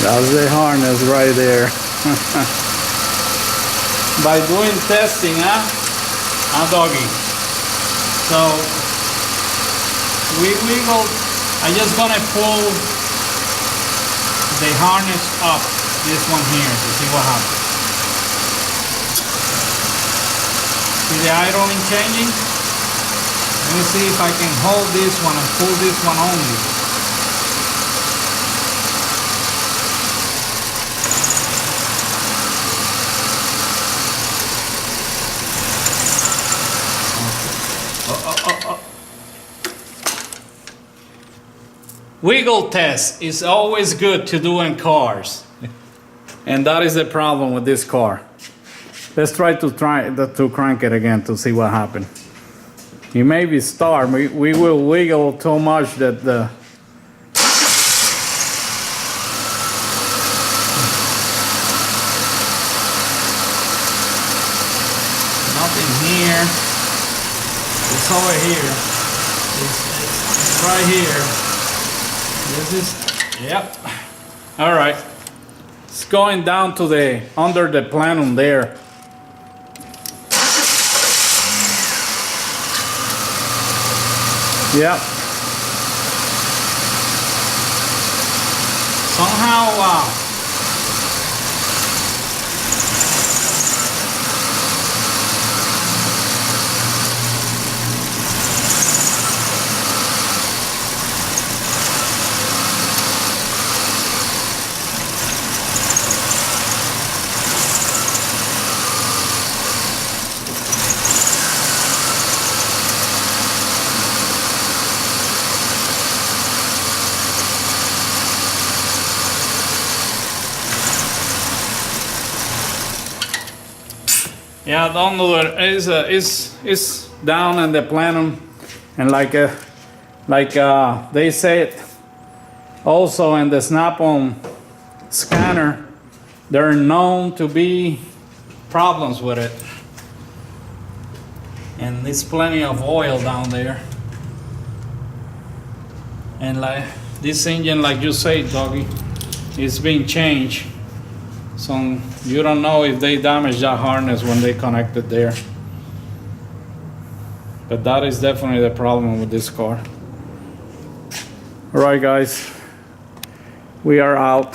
That's the harness right there. By doing testing, doggy. So we wiggle. I'm just gonna pull the harness up, this one here, to see what happens. See the idling changing? Let me see if I can hold this one and pull this one only. Wiggle test is always good to do in cars. And that is the problem with this car. Let's try to crank it again to see what happens. You maybe start. We will wiggle too much that the nothing here. It's over here. It's right here. This is, yep. All right. It's going down to the under the plenum there. Yep. Somehow, yeah, don't do it. It's down in the plenum, and like they said also in the Snap-on scanner, there are known to be problems with it, and there's plenty of oil down there. And like this engine, like you say, doggy, is being changed. So you don't know if they damaged that harness when they connect it there. But that is definitely the problem with this car. All right, guys, we are out.